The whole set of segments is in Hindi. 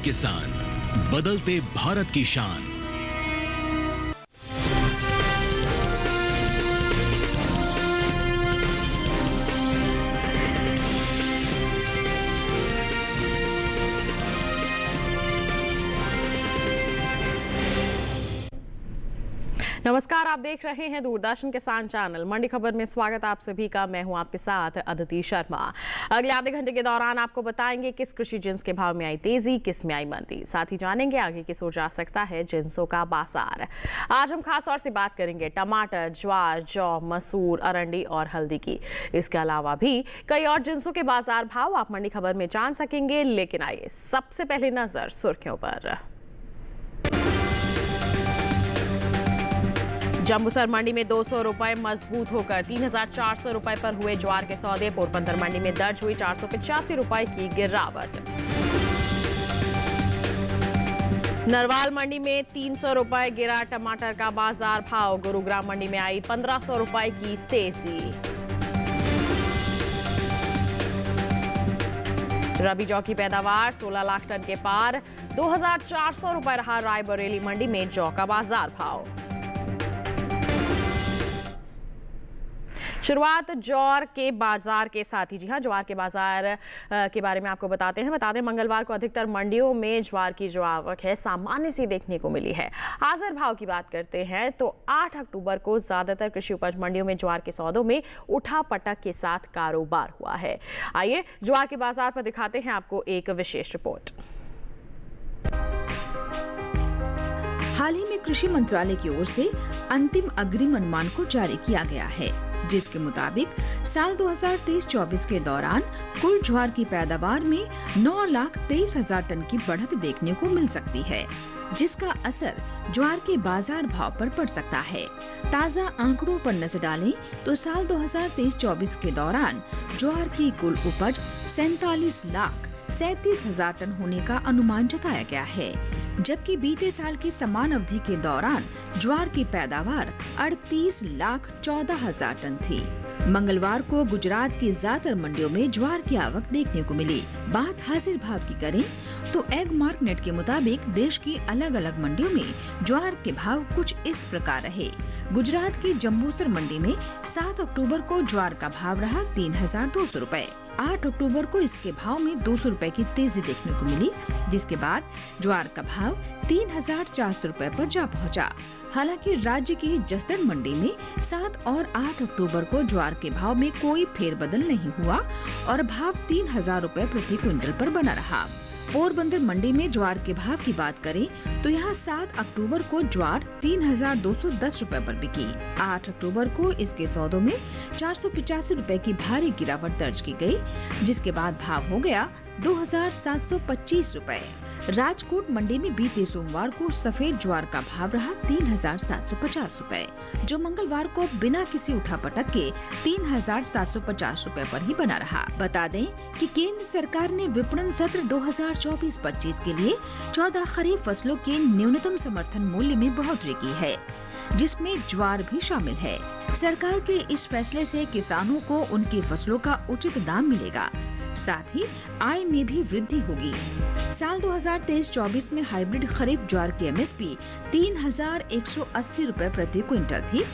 किसान, बदलते भारत की शान। नमस्कार, आप देख रहे हैं दूरदर्शन किसान चैनल। मंडी खबर में स्वागत आप सभी का। मैं हूं आपके साथ अदिति शर्मा। अगले आधे घंटे के दौरान आपको बताएंगे किस कृषि जिन्स के भाव में आई तेजी, किस में आई मंदी। साथ ही जानेंगे आगे किस ओर जा सकता है जिन्सों का बाजार। आज हम खास तौर से बात करेंगे टमाटर, ज्वार, जौ, मसूर, अरंडी और हल्दी की। इसके अलावा भी कई और जिन्सों के बाजार भाव आप मंडी खबर में जान सकेंगे। लेकिन आइए सबसे पहले नजर सुर्खियों पर। जम्बूसर मंडी में 200 रुपए मजबूत होकर 3,400 रुपए पर हुए ज्वार के सौदे। पोरबंदर मंडी में दर्ज हुई 485 रुपए की गिरावट। नरवाल मंडी में 300 रुपए गिरा टमाटर का बाजार भाव। गुरुग्राम मंडी में आई 1500 रुपए की तेजी। रबी जौ की पैदावार 16 लाख टन के पार। 2,400 रुपए रहा रायबरेली मंडी में जौ का बाजार भाव। शुरुआत ज्वार के बाजार के साथ ही। जी हां, ज्वार के बाजार के बारे में आपको बता दें मंगलवार को अधिकतर मंडियों में ज्वार की जो आवक है सामान्य सी देखने को मिली है। हाजिर भाव की बात करते हैं तो 8 अक्टूबर को ज्यादातर कृषि उपज मंडियों में ज्वार के सौदों में उठापटक के साथ कारोबार हुआ है। आइए ज्वार के बाजार पर दिखाते हैं आपको एक विशेष रिपोर्ट। हाल ही में कृषि मंत्रालय की ओर से अंतिम अग्रिम अनुमान को जारी किया गया है, जिसके मुताबिक साल 2023-24 के दौरान कुल ज्वार की पैदावार में 9,23,000 टन की बढ़त देखने को मिल सकती है, जिसका असर ज्वार के बाजार भाव पर पड़ सकता है। ताज़ा आंकड़ों पर नजर डालें तो साल 2023-24 के दौरान ज्वार की कुल उपज 47,37,000 टन होने का अनुमान जताया गया है, जबकि बीते साल की समान अवधि के दौरान ज्वार की पैदावार 38,14,000 टन थी। मंगलवार को गुजरात की ज्यादातर मंडियों में ज्वार की आवक देखने को मिली। बात हाजिर भाव की करें तो एग मार्क नेट के मुताबिक देश की अलग अलग मंडियों में ज्वार के भाव कुछ इस प्रकार रहे। गुजरात की जम्बूसर मंडी में 7 अक्टूबर को ज्वार का भाव रहा 3,200 रुपए। 8 अक्टूबर को इसके भाव में 200 रुपए की तेजी देखने को मिली, जिसके बाद ज्वार का भाव 3,400 रुपए पर जा पहुंचा। हालांकि राज्य की जसदण मंडी में 7 और 8 अक्टूबर को ज्वार के भाव में कोई फेरबदल नहीं हुआ और भाव 3,000 रुपए प्रति क्विंटल पर बना रहा। पोरबंदर मंडी में ज्वार के भाव की बात करें तो यहाँ 7 अक्टूबर को ज्वार 3,210 रुपए पर बिकी। 8 अक्टूबर को इसके सौदों में 485 रुपए की भारी गिरावट दर्ज की गई, जिसके बाद भाव हो गया 2,725 रुपए। राजकोट मंडी में बीते सोमवार को सफेद ज्वार का भाव रहा 3,750 रुपए, जो मंगलवार को बिना किसी उठापटक के 3,750 रुपए पर ही बना रहा। बता दें कि केंद्र सरकार ने विपणन सत्र 2024-25 के लिए 14 खरीफ फसलों के न्यूनतम समर्थन मूल्य में बढ़ोतरी की है, जिसमें ज्वार भी शामिल है। सरकार के इस फैसले से किसानों को उनकी फसलों का उचित दाम मिलेगा, साथ ही आय में भी वृद्धि होगी। साल 2023-24 में हाइब्रिड खरीफ ज्वार की एमएसपी 3,180 रुपए प्रति क्विंटल थी,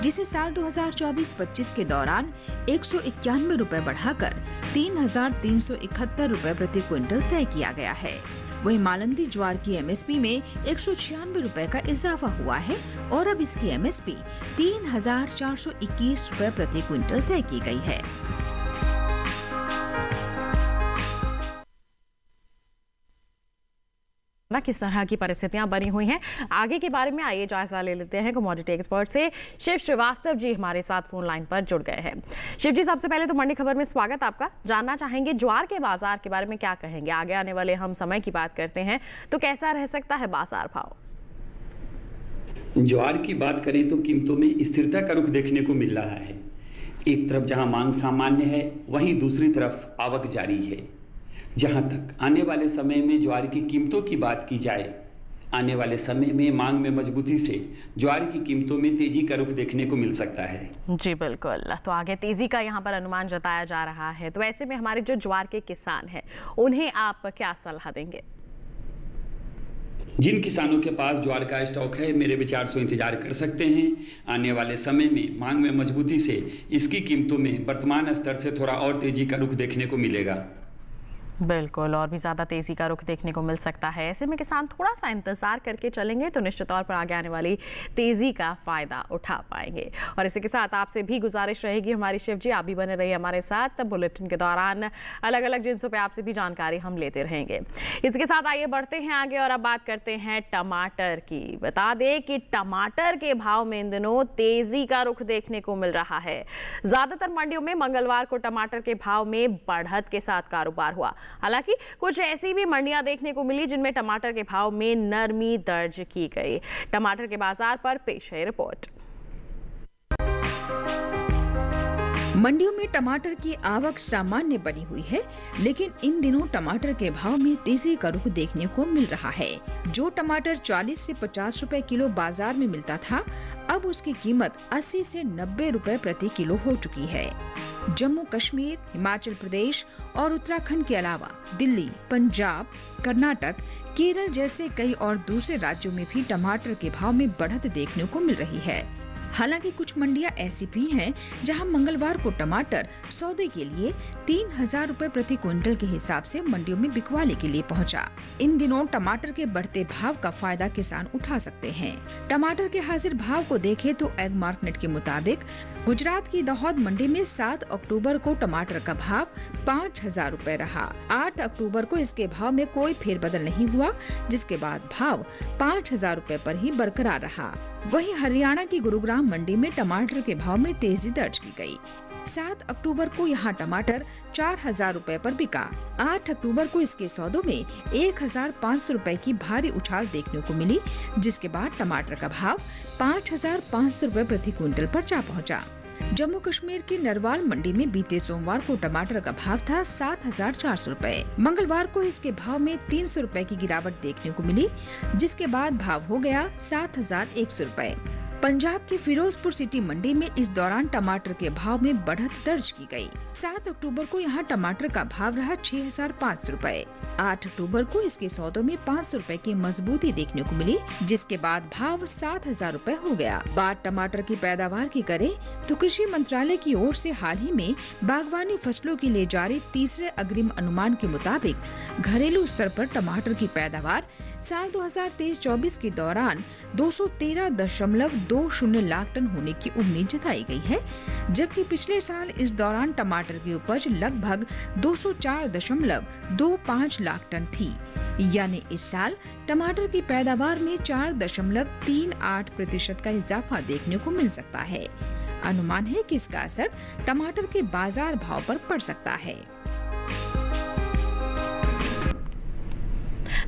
जिसे साल 2024-25 के दौरान 191 रुपए बढ़ाकर 3,371 रुपए प्रति क्विंटल तय किया गया है। वहीं मालंदी ज्वार की एमएसपी में 196 रुपए का इजाफा हुआ है और अब इसकी एमएसपी 3,421 रुपए प्रति क्विंटल तय की गई है। किस तरह की परिस्थितियां बनी हुई हैं, आगे के बारे में आइए जायजा ले लेते हैं। कमोडिटी एक्सपर्ट से शिव श्रीवास्तव जी हमारे साथ फोन लाइन पर जुड़ गए हैं। शिव जी, सबसे पहले तो मंडी खबर में स्वागत आपका। जानना चाहेंगे ज्वार के बाजार के बारे में क्या कहेंगे। आगे आने वाले हम समय की बात करते हैं तो कैसा रह सकता है बाजार भाव। ज्वार की बात करें तो कीमतों में स्थिरता का रुख देखने को मिल रहा है। एक तरफ जहां मांग सामान्य है, वहीं दूसरी तरफ आवक जारी है। जहां तक आने वाले समय में ज्वार की कीमतों की बात की जाए, आने वाले समय में मांग में मजबूती से ज्वार की कीमतों में तेजी का रुख देखने को मिल सकता है। जी बिल्कुल, तो आगे तेजी का यहाँ पर अनुमान जताया जा रहा है। तो ऐसे में हमारे जो ज्वार के किसान हैं, उन्हें आप क्या सलाह देंगे? जिन किसानों के पास ज्वार का स्टॉक है मेरे विचार से इंतजार कर सकते हैं। आने वाले समय में मांग में मजबूती से इसकी कीमतों में वर्तमान स्तर से थोड़ा और तेजी का रुख देखने को मिलेगा। बिल्कुल, और भी ज़्यादा तेज़ी का रुख देखने को मिल सकता है। ऐसे में किसान थोड़ा सा इंतज़ार करके चलेंगे तो निश्चित तौर पर आगे आने वाली तेज़ी का फ़ायदा उठा पाएंगे। और इसी के साथ आपसे भी गुजारिश रहेगी हमारी शिव जी, आप भी बने रहिए हमारे साथ। बुलेटिन के दौरान अलग अलग जिन्सों पे आपसे भी जानकारी हम लेते रहेंगे। इसके साथ आइए बढ़ते हैं आगे और अब बात करते हैं टमाटर की। बता दें कि टमाटर के भाव में इन दिनों तेज़ी का रुख देखने को मिल रहा है। ज़्यादातर मंडियों में मंगलवार को टमाटर के भाव में बढ़त के साथ कारोबार हुआ। हालांकि कुछ ऐसी भी मंडियां देखने को मिली जिनमें टमाटर के भाव में नरमी दर्ज की गई। टमाटर के बाजार पर पेश है रिपोर्ट। मंडियों में टमाटर की आवक सामान्य बनी हुई है, लेकिन इन दिनों टमाटर के भाव में तेजी का रुख देखने को मिल रहा है। जो टमाटर 40 से 50 रुपए किलो बाजार में मिलता था, अब उसकी कीमत 80 से 90 रुपए प्रति किलो हो चुकी है। जम्मू कश्मीर, हिमाचल प्रदेश और उत्तराखंड के अलावा दिल्ली, पंजाब, कर्नाटक, केरल जैसे कई और दूसरे राज्यों में भी टमाटर के भाव में बढ़त देखने को मिल रही है। हालांकि कुछ मंडियां ऐसी भी हैं जहां मंगलवार को टमाटर सौदे के लिए 3000 रुपए प्रति क्विंटल के हिसाब से मंडियों में बिकवाली के लिए पहुंचा। इन दिनों टमाटर के बढ़ते भाव का फायदा किसान उठा सकते हैं। टमाटर के हाजिर भाव को देखें तो एग मार्केट के मुताबिक गुजरात की दाहोद मंडी में 7 अक्टूबर को टमाटर का भाव 5000 रुपए रहा। 8 अक्टूबर को इसके भाव में कोई फेरबदल नहीं हुआ, जिसके बाद भाव 5000 रुपए पर ही बरकरार रहा। वहीं हरियाणा की गुरुग्राम मंडी में टमाटर के भाव में तेजी दर्ज की गई। 7 अक्टूबर को यहां टमाटर 4000 रुपए पर बिका। 8 अक्टूबर को इसके सौदों में 1500 रुपए की भारी उछाल देखने को मिली, जिसके बाद टमाटर का भाव 5500 रुपए प्रति क्विंटल पर जा पहुंचा। जम्मू कश्मीर की नरवाल मंडी में बीते सोमवार को टमाटर का भाव था 7400 रुपए। मंगलवार को इसके भाव में 300 रुपए की गिरावट देखने को मिली, जिसके बाद भाव हो गया 7100 रुपए। पंजाब की फिरोजपुर सिटी मंडी में इस दौरान टमाटर के भाव में बढ़त दर्ज की गई। 7 अक्टूबर को यहां टमाटर का भाव रहा 6500 रुपए। 8 अक्टूबर को इसके सौदों में 500 रुपए की मजबूती देखने को मिली, जिसके बाद भाव 7000 रुपए हो गया। बात टमाटर की पैदावार की करें तो कृषि मंत्रालय की ओर से हाल ही में बागवानी फसलों के लिए जारी तीसरे अग्रिम अनुमान के मुताबिक घरेलू स्तर पर टमाटर की पैदावार साल 2023-24 के दौरान 213.20 लाख टन होने की उम्मीद जताई गई है, जबकि पिछले साल इस दौरान टमाटर की उपज लगभग 204.25 लाख टन थी। यानी इस साल टमाटर की पैदावार में 4.38% का इजाफा देखने को मिल सकता है। अनुमान है कि इसका असर टमाटर के बाजार भाव पर पड़ सकता है।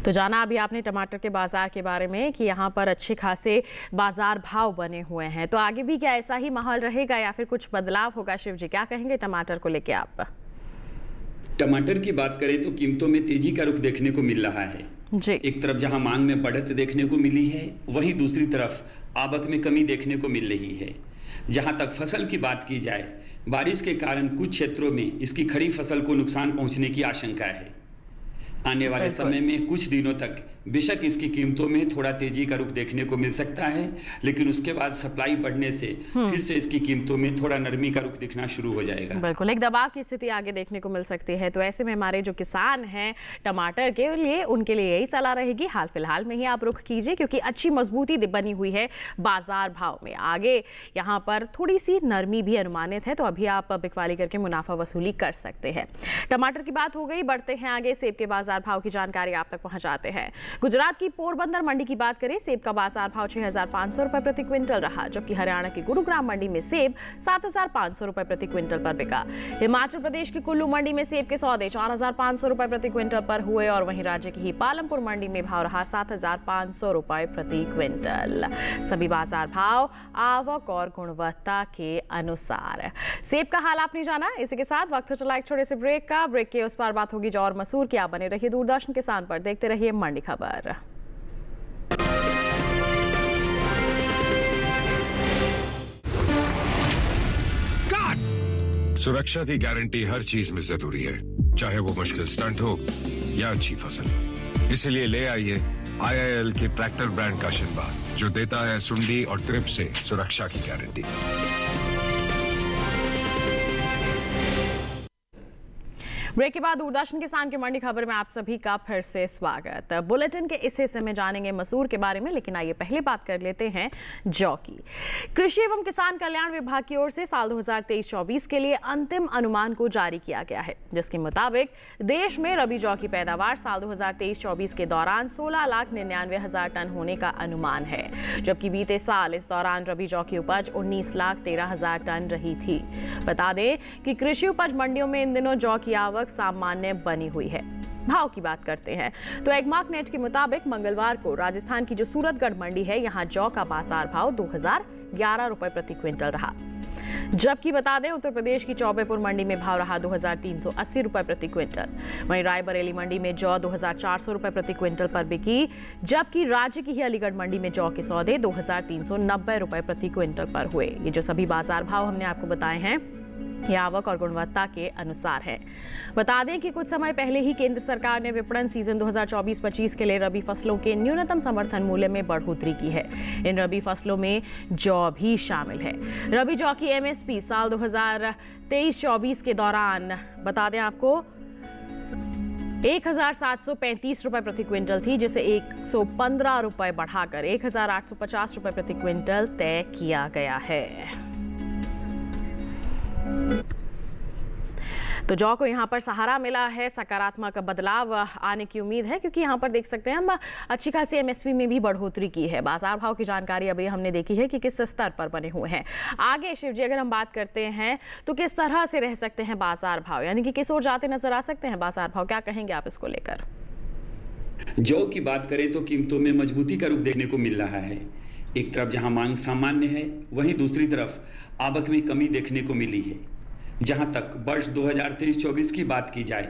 तो जाना अभी आपने टमाटर के बाजार के बारे में कि यहाँ पर अच्छे खासे बाजार भाव बने हुए हैं, तो आगे भी क्या ऐसा ही माहौल रहेगा या फिर कुछ बदलाव होगा? शिव जी, क्या कहेंगे टमाटर को लेके आप? टमाटर की बात करें तो कीमतों में तेजी का रुख देखने को मिल रहा है जी। एक तरफ जहां मांग में बढ़त देखने को मिली है, वहीं दूसरी तरफ आवक में कमी देखने को मिल रही है। जहां तक फसल की बात की जाए, बारिश के कारण कुछ क्षेत्रों में इसकी खड़ी फसल को नुकसान पहुंचने की आशंका है। आने वाले समय में कुछ दिनों तक बेशक इसकी कीमतों में थोड़ा तेजी का रुख देखने को मिल सकता है, लेकिन उसके बाद सप्लाई बढ़ने से फिर से इसकी कीमतों में थोड़ा नरमी का रुख दिखना शुरू हो जाएगा। बिल्कुल, एक दबाव की स्थिति आगे देखने को मिल सकती है। तो ऐसे में हमारे जो किसान हैं टमाटर के लिए, उनके लिए यही सलाह रहेगी, हाल फिलहाल में ही आप रुख कीजिए, क्योंकि अच्छी मजबूती बनी हुई है बाजार भाव में। आगे यहाँ पर थोड़ी सी नरमी भी अनुमानित है, तो अभी आप बिकवाली करके मुनाफा वसूली कर सकते हैं। टमाटर की बात हो गई, बढ़ते हैं आगे। सेब के बाजार भाव की जानकारी आप तक पहुंचाते हैं। गुजरात की पोरबंदर मंडी की बात करें, सेब का बाजार भाव 6500 रुपए प्रति क्विंटल रहा, जबकि हरियाणा की गुरुग्राम मंडी में सेब 7500 रुपए प्रति क्विंटल पर बिका। हिमाचल प्रदेश की कुल्लू मंडी में सेब के सौदे 4500 रुपए प्रति क्विंटल पर हुए और वहीं राज्य की ही पालमपुर मंडी में भाव रहा 7500 रुपए प्रति क्विंटल। सभी बाजार भाव आवक और गुणवत्ता के अनुसार। सेब का हाल आपने जाना। इसी के साथ वक्त चला एक छोटे से ब्रेक का। ब्रेक के उस पार बात होगी जौर मसूर की। आप बने रहिए दूरदर्शन किसान पर, देखते रहिए मंडी खबर। सुरक्षा की गारंटी हर चीज में जरूरी है, चाहे वो मुश्किल स्टंट हो या अच्छी फसल। इसलिए ले आइए IIL के ट्रैक्टर ब्रांड का शिनबार, जो देता है सुंडी और ट्रिप से सुरक्षा की गारंटी। ब्रेक के बाद दूरदर्शन किसान की मंडी खबर में आप सभी का फिर से स्वागत। बुलेटिन के इस हिस्से में जानेंगे मसूर के बारे में, लेकिन आइए पहले बात कर लेते हैं जौ की। कृषि एवं किसान कल्याण विभाग की ओर से साल 2023-24 के लिए अंतिम अनुमान को जारी किया गया है, जिसके मुताबिक देश में रबी जौ की पैदावार साल 2023-24 के दौरान 16,99,000 टन होने का अनुमान है, जबकि बीते साल इस दौरान रबी जौ की उपज 19,13,000 टन रही थी। बता दें कि कृषि उपज मंडियों में इन दिनों जौ की आवक सामान्य बनी हुई है। भाव की बात करते हैं तो एगमार्क नेट के मुताबिक मंगलवार को राजस्थान की जो सूरतगढ़ मंडी है, यहां जौ का बाजार भाव 2011 रुपए प्रति क्विंटल रहा, जबकि बता दें उत्तर प्रदेश की चौबेपुर मंडी में भाव रहा 2,380 रुपए प्रति क्विंटल। वहीं रायबरेली मंडी में जौ 2,400 रुपए प्रति क्विंटल पर बिकी, जबकि राज्य की ही अलीगढ़ मंडी में जौ के सौदे 2,390 रुपए प्रति क्विंटल पर हुए। ये जो सभी बाजार भाव हमने आपको बताए हैं, ये आवक और गुणवत्ता के अनुसार है। बता दें कि कुछ समय पहले ही केंद्र सरकार ने विपणन सीजन 2024-25 के लिए रबी फसलों के न्यूनतम समर्थन मूल्य में बढ़ोतरी की है। इन रबी फसलों में जौ भी शामिल है। रबी जौ की MSP साल 2023-24 के दौरान बता दें आपको 1,735 रुपए प्रति क्विंटल थी, जिसे 115 रुपए बढ़ाकर 1,850 रुपए प्रति क्विंटल तय किया गया है। तो जौ को यहाँ पर सहारा मिला है, सकारात्मक बदलाव आने की उम्मीद है, क्योंकि यहाँ पर देख सकते हैं हम अच्छी खासी MSP में भी बढ़ोतरी की है। बाजार भाव की जानकारी अभी हमने देखी है कि किस स्तर पर बने हुए हैं। आगे शिव जी अगर हम बात करते हैं तो किस तरह से रह सकते हैं बाजार भाव, यानी कि किस ओर जाते नजर आ सकते हैं बाजार भाव, क्या कहेंगे आप इसको लेकर? जौ की बात करें तो कीमतों में मजबूती का रुख देखने को मिल रहा है। एक तरफ जहां मांग सामान्य है, वहीं दूसरी तरफ आवक में कमी देखने को मिली है। जहां तक वर्ष 2023-24 की बात की जाए,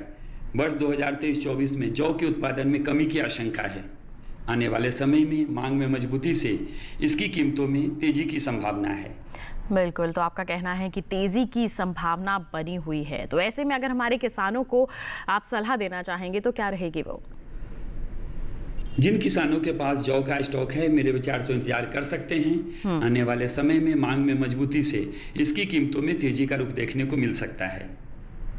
वर्ष 2023-24 में जौ के उत्पादन में कमी की आशंका है। आने वाले समय में मांग में मजबूती से इसकी कीमतों में तेजी की संभावना है। बिल्कुल, तो आपका कहना है कि तेजी की संभावना बनी हुई है। तो ऐसे में अगर हमारे किसानों को आप सलाह देना चाहेंगे तो क्या रहेगी वो? जिन किसानों के पास जौ का स्टॉक है, मेरे विचार से इंतजार कर सकते हैं। आने वाले समय में मांग में मजबूती से इसकी कीमतों में तेजी का रुख देखने को मिल सकता है।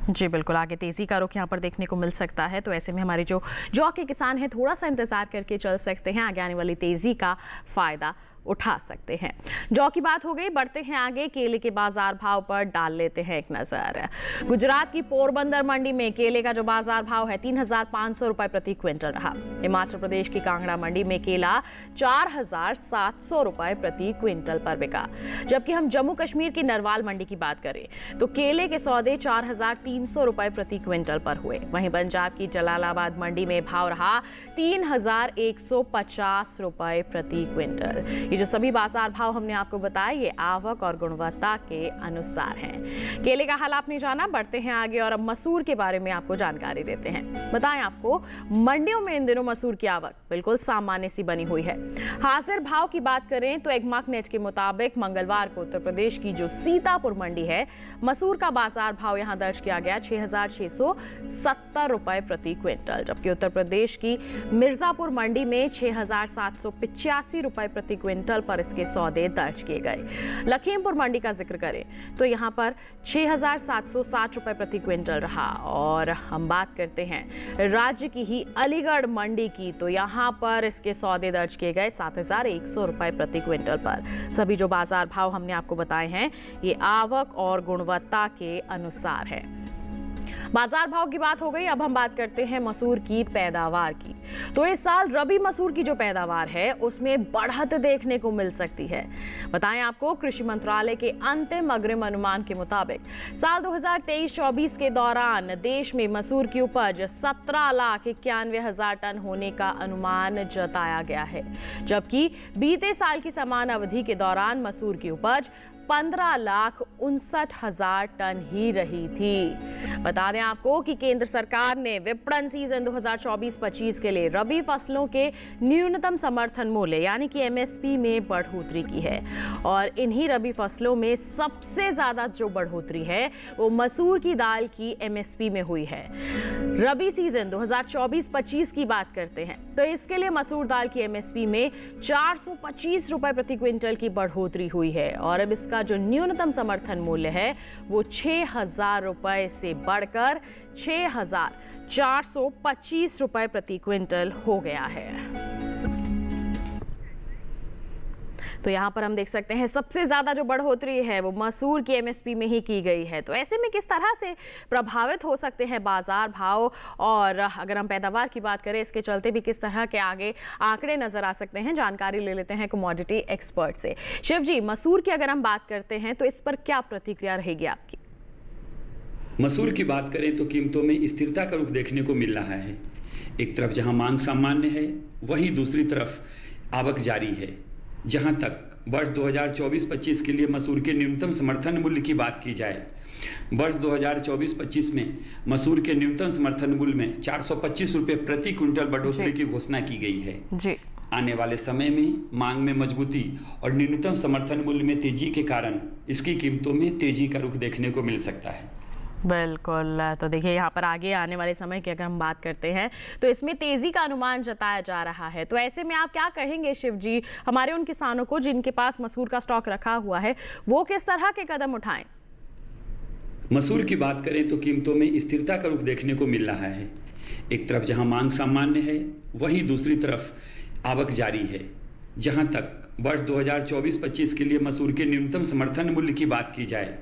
जी बिल्कुल, आगे तेजी का रुख यहाँ पर देखने को मिल सकता है। तो ऐसे में हमारे जो जौ के किसान हैं थोड़ा सा इंतजार करके चल सकते हैं, आगे आने वाली तेजी का फायदा उठा सकते हैं। जौ की बात हो गई, बढ़ते हैं आगे केले के बाजार भाव पर डाल लेते हैं एक नजर। गुजरात की पोरबंदर मंडी में केले का जो बाजार भाव है 3,500 रुपए प्रति क्विंटल रहा। हिमाचल प्रदेश की कांगड़ा मंडी में केला 4,700 रुपए प्रति क्विंटल पर बिका, जबकि हम जम्मू कश्मीर की नरवाल मंडी की बात करें तो केले के सौदे 4,300 रुपए प्रति क्विंटल पर हुए। वहीं पंजाब की जलालाबाद मंडी में भाव रहा 3,150 रुपए प्रति क्विंटल। ये जो सभी बाजार भाव हमने आपको बताए, ये आवक और गुणवत्ता के अनुसार हैं। केले का हाल आपने जाना, बढ़ते हैं आगे और अब मसूर के बारे में आपको जानकारी देते हैं। बताएं आपको मंडियों में इन दिनों मसूर की आवक बिल्कुल सामान्य सी बनी हुई है। हाजिर भाव की बात करें तो एगमार्क नेट के मुताबिक मंगलवार को उत्तर प्रदेश की जो सीतापुर मंडी है, मसूर का बाजार भाव यहां दर्ज किया गया 6,670 रुपए प्रति क्विंटल, जबकि उत्तर प्रदेश की मिर्जापुर मंडी में 6,785 रुपए प्रति क्विंटल पर इसके सौदे दर्ज किए गए। लखीमपुर मंडी का जिक्र करें तो यहां पर 6,760 रुपए प्रति क्विंटल रहा। और हम बात करते हैं राज्य की ही अलीगढ़ मंडी की, तो यहां पर इसके सौदे दर्ज किए गए 7,100 रुपए प्रति क्विंटल पर। सभी जो बाजार भाव हमने आपको बताए हैं, ये आवक और गुणवत्ता के अनुसार है। बाजार भाव की बात हो गई, अब हम बात करते हैं मसूर की पैदावार की। तो इस साल रबी मसूर की जो पैदावार है उसमें बढ़त देखने को मिल सकती है। बताएं आपको कृषि मंत्रालय के अंतिम अग्रिम अनुमान के मुताबिक साल 2023-24 के दौरान देश में मसूर की उपज 17,91,000 टन होने का अनुमान जताया गया है, जबकि बीते साल की समान अवधि के दौरान मसूर की उपज 15,59,000 टन ही रही थी। बता दें आपको कि केंद्र सरकार ने विपणन सीजन 2024-25 के लिए रबी फसलों के न्यूनतम समर्थन मूल्य यानी कि एमएसपी में बढ़ोतरी की है और इन्हीं रबी फसलों में सबसे ज्यादा जो बढ़ोतरी है वो मसूर की दाल की एमएसपी में हुई है। रबी सीजन 2024-25 की बात करते हैं तो इसके लिए मसूर दाल की एमएसपी में 425 रुपए प्रति क्विंटल की बढ़ोतरी हुई है और अब इसका जो न्यूनतम समर्थन मूल्य है वो 6,000 रुपए से बढ़कर 6,425 रुपए प्रति क्विंटल हो गया है। तो यहाँ पर हम देख सकते हैं सबसे ज्यादा जो बढ़ोतरी है वो मसूर की एमएसपी में ही की गई है। तो ऐसे में किस तरह से प्रभावित हो सकते हैं बाजार भाव और अगर हम पैदावार की बात करें इसके चलते भी किस तरह के आगे आंकड़े नजर आ सकते हैं, जानकारी ले लेते हैं कमोडिटी एक्सपर्ट से। शिव जी, मसूर की अगर हम बात करते हैं तो इस पर क्या प्रतिक्रिया रहेगी आपकी? मसूर की बात करें तो कीमतों में स्थिरता का रुख देखने को मिल रहा है। एक तरफ जहां मांग सामान्य है वहीं दूसरी तरफ आवक जारी है। जहां तक वर्ष 2024-25 के लिए मसूर के न्यूनतम समर्थन मूल्य की बात की जाए, वर्ष 2024-25 में मसूर के न्यूनतम समर्थन मूल्य में 425 रुपये प्रति क्विंटल बढ़ोतरी की घोषणा की गई है जी। आने वाले समय में मांग में मजबूती और न्यूनतम समर्थन मूल्य में तेजी के कारण इसकी कीमतों में तेजी का रुख देखने को मिल सकता है। बिल्कुल, तो देखिए यहाँ पर आगे आने वाले समय की अगर हम बात करते हैं तो इसमें तेजी का अनुमान जताया जा रहा है। तो ऐसे में आप क्या कहेंगे शिव जी, हमारे उन किसानों को जिनके पास मसूर का स्टॉक रखा हुआ है वो किस तरह के कदम उठाएं? मसूर की बात करें तो कीमतों में स्थिरता का रुख देखने को मिल रहा है। एक तरफ जहां मांग सामान्य है वहीं दूसरी तरफ आवक जारी है। जहां तक वर्ष 2024-25 के लिए मसूर के न्यूनतम समर्थन मूल्य की बात की जाए,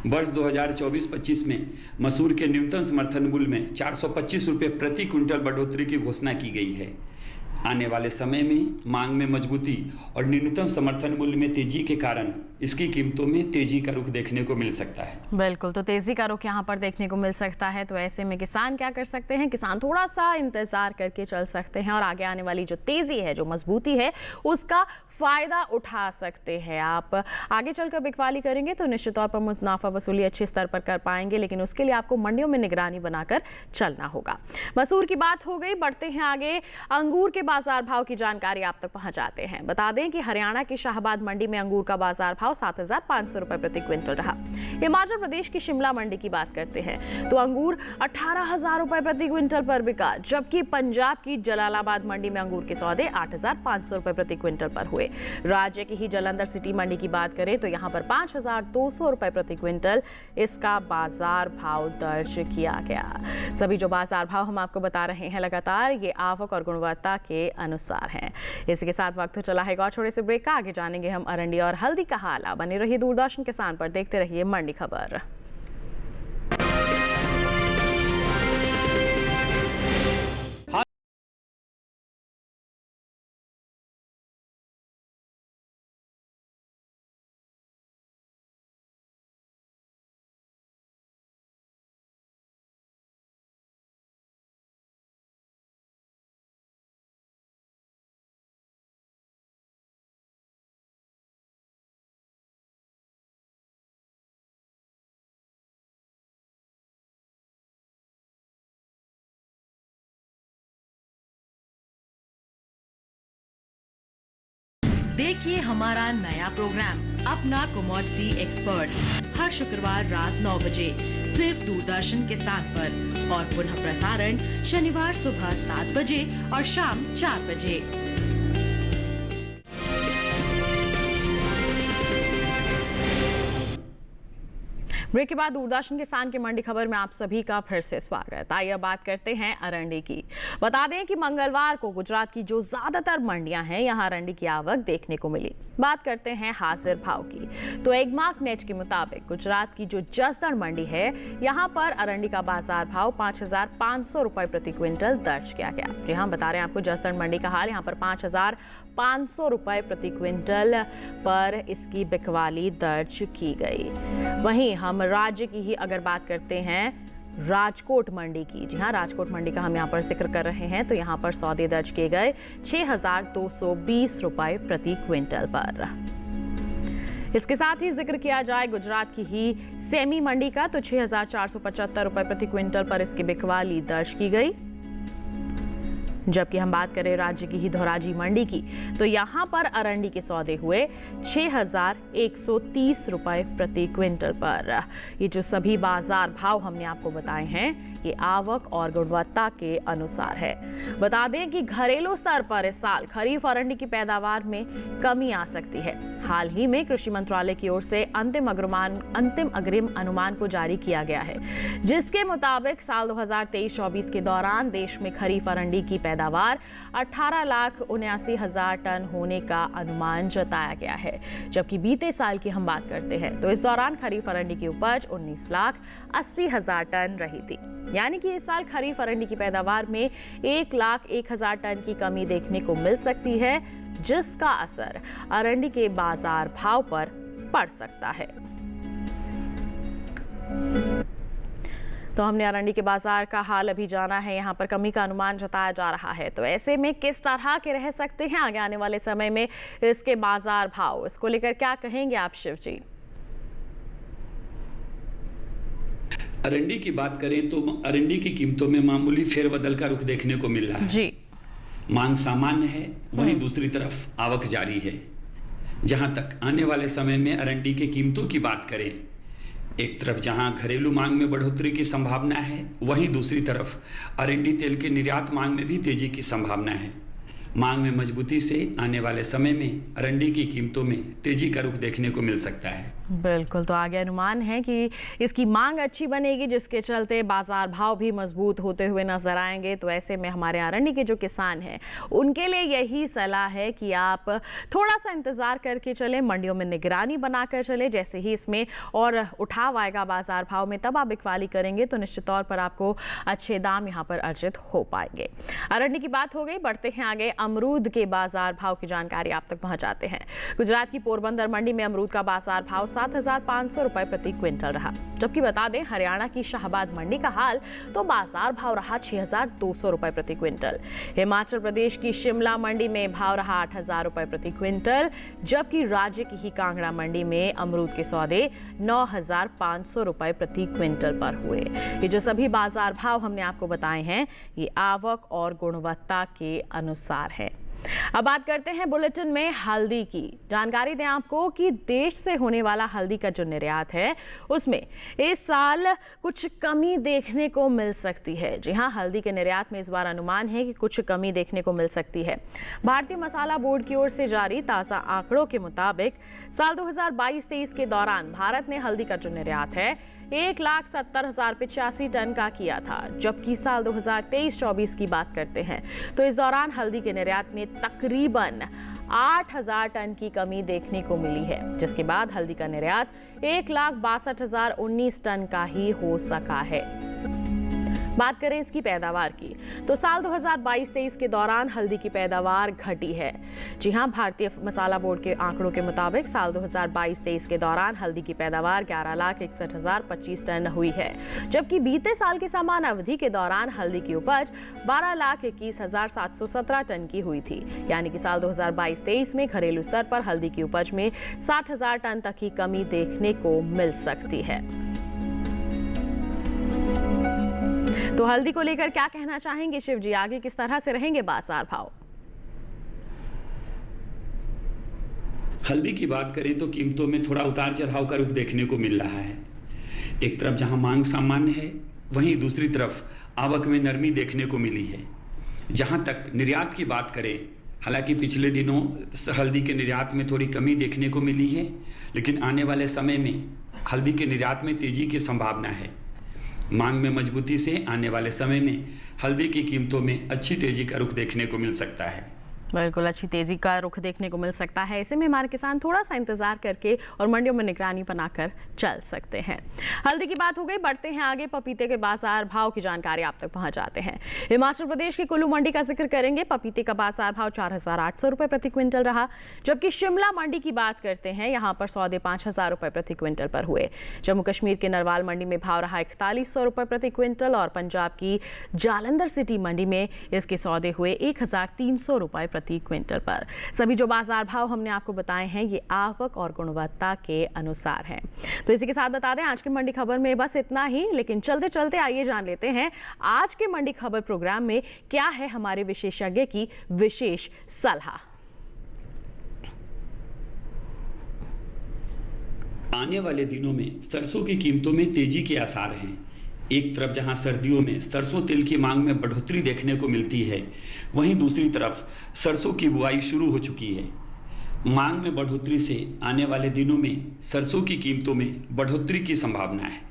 वर्ष 2024-25 में मसूर के न्यूनतम समर्थन मूल्य में 425 रुपये प्रति क्विंटल बढ़ोतरी की घोषणा की गई है। आने वाले समय में मांग में मजबूती और न्यूनतम समर्थन मूल्य में तेजी के कारण इसकी कीमतों में तेजी का रुख देखने को मिल सकता है। बिल्कुल, तो तेजी का रुख यहाँ पर देखने को मिल सकता है। तो ऐसे में किसान क्या कर सकते हैं? किसान थोड़ा सा इंतजार करके चल सकते हैं और आगे आने वाली जो तेजी है, जो मजबूती है, उसका फायदा उठा सकते हैं। आप आगे चलकर बिकवाली करेंगे तो निश्चित तौर पर मुनाफा वसूली अच्छे स्तर पर कर पाएंगे, लेकिन उसके लिए आपको मंडियों में निगरानी बनाकर चलना होगा। मसूर की बात हो गई, बढ़ते हैं आगे। अंगूर के बाजार भाव की जानकारी आप तक पहुंचाते हैं। बता दें कि हरियाणा की शाहबाद मंडी में अंगूर का बाजार भाव 7,500 रुपए प्रति क्विंटल रहा। हिमाचल प्रदेश की शिमला मंडी की बात करते हैं तो अंगूर 18,000 रुपए प्रति क्विंटल पर बिका, जबकि पंजाब की जलालाबाद मंडी में अंगूर के सौदे 8,500 रुपए प्रति क्विंटल पर हुए। राज्य की ही जालंधर सिटी मंडी की बात करें तो यहां पर 5,200 रुपए प्रति क्विंटल इसका बाजार भाव दर्ज किया गया। सभी जो बाजार भाव हम आपको बता रहे हैं लगातार ये आवक और गुणवत्ता के अनुसार हैं। इसी के साथ वक्त चला है और छोटे से ब्रेक का। आगे जानेंगे हम अरंडी और हल्दी का हाल। बने रहिए दूरदर्शन किसान पर, देखते रहिए मंडी खबर। देखिए हमारा नया प्रोग्राम अपना कमोडिटी एक्सपर्ट हर शुक्रवार रात 9 बजे सिर्फ दूरदर्शन किसान पर और पुनः प्रसारण शनिवार सुबह 7 बजे और शाम 4 बजे। ब्रेक के बाद दूरदर्शन किसान की मंडी खबर में आप सभी का फिर से स्वागत। आइए अब बात करते हैं अरंडी की। बता दें कि मंगलवार को गुजरात की जो ज्यादातर मंडियां हैं यहां अरंडी की आवक देखने को मिली। बात करते हैं हाजिर भाव की तो एगमार्क नेट के मुताबिक गुजरात की जो जसदण मंडी है यहां पर अरंडी का बाजार भाव 5,500 रुपए प्रति क्विंटल दर्ज किया गया। जी हाँ, बता रहे हैं आपको जसदण मंडी का हाल। यहाँ पर 5,500 रुपए प्रति क्विंटल पर इसकी बिकवाली दर्ज की गई। वहीं हम राज्य की ही अगर बात करते हैं राजकोट मंडी की, जी हाँ, राजकोट मंडी का हम यहाँ पर जिक्र कर रहे हैं तो यहाँ पर सौदे दर्ज किए गए 6,220 रुपए प्रति क्विंटल पर। इसके साथ ही जिक्र किया जाए गुजरात की ही सेमी मंडी का तो 6,475 रुपए प्रति क्विंटल पर इसकी बिकवाली दर्ज की गई। जबकि हम बात करें राज्य की ही धोराजी मंडी की तो यहां पर अरंडी के सौदे हुए 6,130 रुपए प्रति क्विंटल पर। ये जो सभी बाजार भाव हमने आपको बताए हैं ये आवक और गुणवत्ता के अनुसार है। बता दें कि घरेलू स्तर पर इस साल खरीफ अरंडी की पैदावार में कमी आ सकती है। हाल ही में कृषि मंत्रालय की ओर से अंतिम अग्रिम अनुमान को जारी किया गया है, जिसके मुताबिक साल 2023-24 के दौरान देश में खरीफ अरंडी की पैदावार 18,79,000 टन होने का अनुमान जताया गया है। जबकि बीते साल की हम बात करते हैं तो इस दौरान खरीफ अरंडी की उपज 19,80,000 टन रही थी। यानी कि इस साल खरीफ अरंडी की पैदावार में 1,01,000 टन की कमी देखने को मिल सकती है, जिसका असर अरंडी के बाजार भाव पर पड़ सकता है। तो हमने अरंडी के बाजार का हाल अभी जाना है, यहाँ पर कमी का अनुमान जताया जा रहा है। तो ऐसे में किस तरह के रह सकते हैं आगे आने वाले समय में इसके बाजार भाव, इसको लेकर क्या कहेंगे आप शिव जी? अरंडी की बात करें तो अरंडी की कीमतों में मामूली फेरबदल का रुख देखने को मिल रहा है जी। मांग सामान्य है, वहीं दूसरी तरफ आवक जारी है। जहां तक आने वाले समय में अरंडी के कीमतों की बात करें, एक तरफ जहां घरेलू मांग में बढ़ोतरी की संभावना है, वहीं दूसरी तरफ अरंडी तेल के निर्यात मांग में भी तेजी की संभावना है। मांग में मजबूती से आने वाले समय में अरंडी की कीमतों में तेजी का रुख देखने को मिल सकता है। बिल्कुल, तो आगे अनुमान है कि इसकी मांग अच्छी बनेगी, जिसके चलते बाजार भाव भी मजबूत होते हुए नजर आएंगे। तो ऐसे में हमारे अरंडी के जो किसान हैं उनके लिए यही सलाह है कि आप थोड़ा सा इंतजार करके चलें, मंडियों में निगरानी बनाकर चलें। जैसे ही इसमें और उठाव आएगा बाजार भाव में तब आप बिकवाली करेंगे तो निश्चित तौर पर आपको अच्छे दाम यहाँ पर अर्जित हो पाएंगे। अरंडी की बात हो गई, बढ़ते हैं आगे अमरूद के बाजार भाव की जानकारी आप तक पहुंचाते हैं। गुजरात की पोरबंदर मंडी में अमरूद का बाजार भाव 7,500 रुपए प्रति क्विंटल रहा। जबकि बता दें हरियाणा की शाहबाद मंडी का हाल तो बाजार भाव रहा 6,200 रुपए प्रति क्विंटल। हिमाचल प्रदेश की शिमला मंडी में भाव रहा 8,000 रुपए प्रति क्विंटल। जबकि राज्य की ही कांगड़ा मंडी में अमरूद के सौदे 9,500 रुपए प्रति क्विंटल पर हुए। ये जो सभी बाजार भाव हमने आपको बताए हैं ये आवक और गुणवत्ता के अनुसार है। अब बात करते हैं बुलेटिन में हल्दी की। जानकारी दें आपको कि देश से होने वाला हल्दी का जो निर्यात है उसमें इस साल कुछ कमी देखने को मिल सकती है। जी हां, हल्दी के निर्यात में इस बार अनुमान है कि कुछ कमी देखने को मिल सकती है। भारतीय मसाला बोर्ड की ओर से जारी ताज़ा आंकड़ों के मुताबिक साल 2022-23 के दौरान भारत ने हल्दी का जो निर्यात है 1,70,085 टन का किया था। जबकि साल 2023-24 की बात करते हैं तो इस दौरान हल्दी के निर्यात में तकरीबन 8,000 टन की कमी देखने को मिली है, जिसके बाद हल्दी का निर्यात 1,62,019 टन का ही हो सका है। बात करें इसकी पैदावार की तो साल 2022-23 के दौरान हल्दी की पैदावार घटी है। जी हां, भारतीय मसाला बोर्ड के आंकड़ों के मुताबिक साल 2022-23 के दौरान हल्दी की पैदावार 11,61,025 टन हुई है। जबकि बीते साल की समान अवधि के दौरान हल्दी की उपज 12,21,717 टन की हुई थी। यानी कि साल 2022-23 में घरेलू स्तर पर हल्दी की उपज में 60,000 टन तक की कमी देखने को मिल सकती है। तो हल्दी को लेकर क्या कहना चाहेंगे शिव जी, आगे किस तरह से रहेंगे बाजार भाव? हल्दी की बात करें तो कीमतों में थोड़ा उतार चढ़ाव का रुख देखने को मिल रहा है। एक तरफ जहां मांग सामान्य है, वहीं दूसरी तरफ आवक में नरमी देखने को मिली है। जहां तक निर्यात की बात करें, हालांकि पिछले दिनों हल्दी के निर्यात में थोड़ी कमी देखने को मिली है, लेकिन आने वाले समय में हल्दी के निर्यात में तेजी की संभावना है। मांग में मजबूती से आने वाले समय में हल्दी की कीमतों में अच्छी तेजी का रुख देखने को मिल सकता है। बिल्कुल, अच्छी तेजी का रुख देखने को मिल सकता है। ऐसे में हमारे किसान थोड़ा सा इंतजार करके और मंडियों में निगरानी बनाकर चल सकते हैं। हल्दी की बात हो गई, बढ़ते हैं आगे पपीते के बाजार भाव की जानकारी आप तक पहुंचाते हैं। हिमाचल प्रदेश की कुल्लू मंडी का जिक्र करेंगे। पपीते का बाजार भाव 4,800 रुपए प्रति क्विंटल रहा। जबकि शिमला मंडी की बात करते हैं, यहाँ पर सौदे 5,000 रुपए प्रति क्विंटल पर हुए। जम्मू कश्मीर के नरवाल मंडी में भाव रहा 4100 रुपए प्रति क्विंटल और पंजाब की जालंधर सिटी मंडी में इसके सौदे हुए 1,300 रुपए प्रति क्विंटल पर। सभी जो बाजार भाव हमने आपको बताए हैं ये आवक और गुणवत्ता के अनुसार हैं। तो इसी के साथ बता दें आज की मंडी खबर में बस इतना ही, लेकिन चलते चलते आइए जान लेते हैं आज के मंडी खबर प्रोग्राम में क्या है हमारे विशेषज्ञ की विशेष सलाह। आने वाले दिनों में सरसों की कीमतों में तेजी के आसार हैं। एक तरफ जहां सर्दियों में सरसों तेल की मांग में बढ़ोतरी देखने को मिलती है, वहीं दूसरी तरफ सरसों की बुआई शुरू हो चुकी है। मांग में बढ़ोतरी से आने वाले दिनों में सरसों की कीमतों में बढ़ोतरी की संभावना है।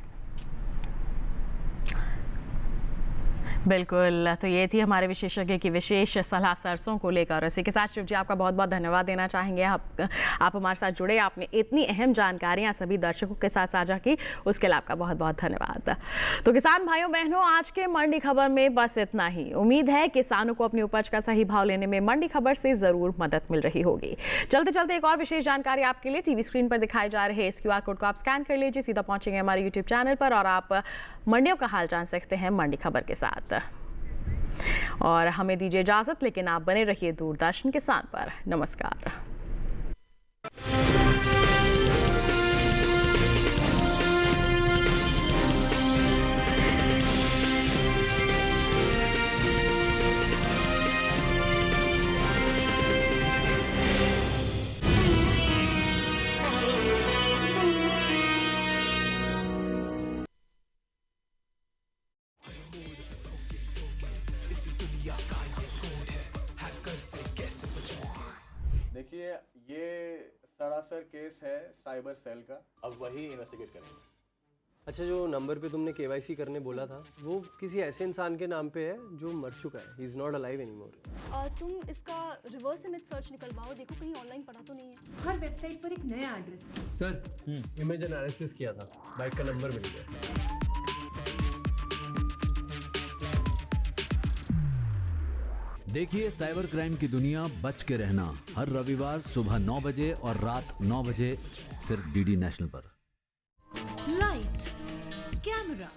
बिल्कुल, तो ये थी हमारे विशेषज्ञ की विशेष सलाह सरसों को लेकर। इसी के साथ शिव जी आपका बहुत बहुत धन्यवाद देना चाहेंगे। आप हमारे साथ जुड़े, आपने इतनी अहम जानकारियां सभी दर्शकों के साथ साझा की, उसके लिए आपका बहुत बहुत धन्यवाद। तो किसान भाइयों बहनों, आज के मंडी खबर में बस इतना ही। उम्मीद है किसानों को अपनी उपज का सही भाव लेने में मंडी खबर से जरूर मदद मिल रही होगी। चलते चलते एक और विशेष जानकारी आपके लिए, टीवी स्क्रीन पर दिखाए जा रहे इस QR कोड को आप स्कैन कर लीजिए, सीधा पहुंचेंगे हमारे YouTube चैनल पर और आप मंडियों का हाल जान सकते हैं मंडी खबर के साथ। और हमें दीजिए इजाजत, लेकिन आप बने रहिए दूरदर्शन किसान पर। नमस्कार। देखिए, ये सरासर केस है साइबर सेल का, अब वही इन्वेस्टिगेट करेंगे। अच्छा, जो नंबर पे तुमने KYC करने बोला था वो किसी ऐसे इंसान के नाम पे है जो मर चुका है। He is not alive anymore. तुम इसका रिवर्स इमेज सर्च निकलवाओ, देखो कहीं ऑनलाइन पड़ा तो नहीं है। हर वेबसाइट पर एक नया एड्रेस था। सर, इमेज एनालिसिस किया था, बाइक का नंबर मिल गया। देखिए साइबर क्राइम की दुनिया, बच के रहना। हर रविवार सुबह 9 बजे और रात 9 बजे सिर्फ DD नेशनल पर। लाइट, कैमरा,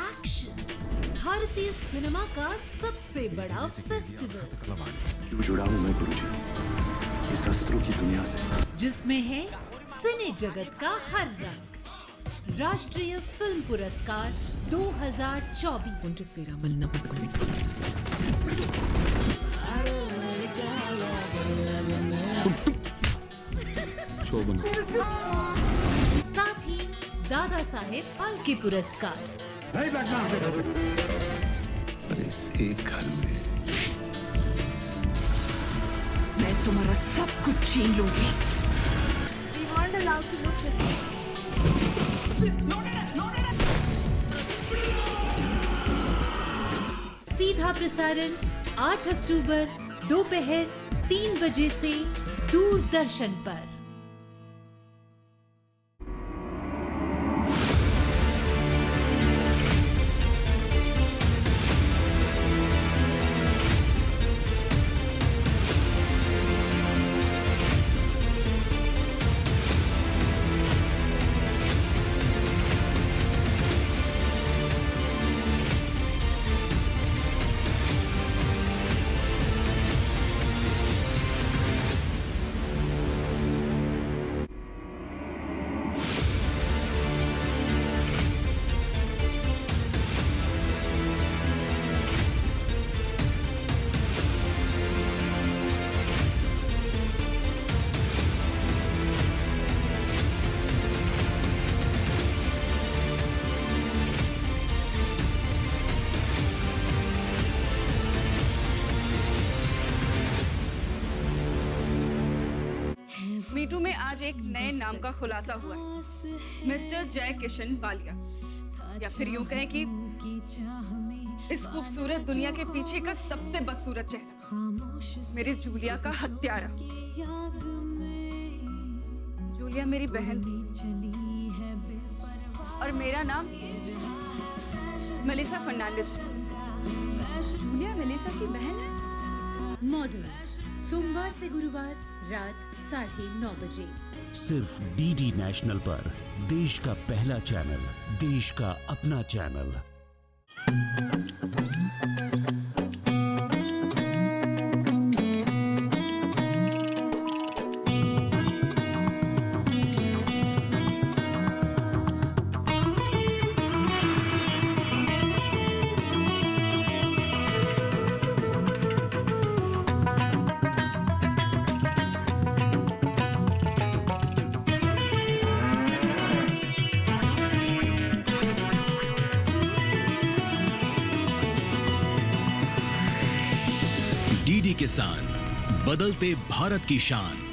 एक्शन, भारतीय सिनेमा का सबसे बड़ा फेस्टिवल। क्यों जुड़ा हूं मैं गुरुजी इस अस्त्रों की दुनिया से, जिसमें है सिने जगत का हर रंग। राष्ट्रीय फिल्म पुरस्कार 2024। साथ ही दादा साहेब फाल्के पुरस्कार। इस एक घर में मैं तुम्हारा सब कुछ छीन लूंगी। सीधा प्रसारण 8 अक्टूबर दोपहर 3 बजे से दूरदर्शन पर। मीटू में आज एक नए नाम का खुलासा हुआ है, मिस्टर जय किशन बालिया, या फिर यूं कहें कि इस खूबसूरत दुनिया के पीछे का सबसे बदसूरत चेहरा, मेरी जूलिया का हत्यारा। जूलिया मेरी बहन थी और मेरा नाम मेलिसा फर्नांडिस है। जूलिया मेलिसा की बहन है। मॉडल्स सोमवार से गुरुवार रात 9:30 बजे सिर्फ DD नेशनल पर। देश का पहला चैनल, देश का अपना चैनल। किसान, बदलते भारत की शान।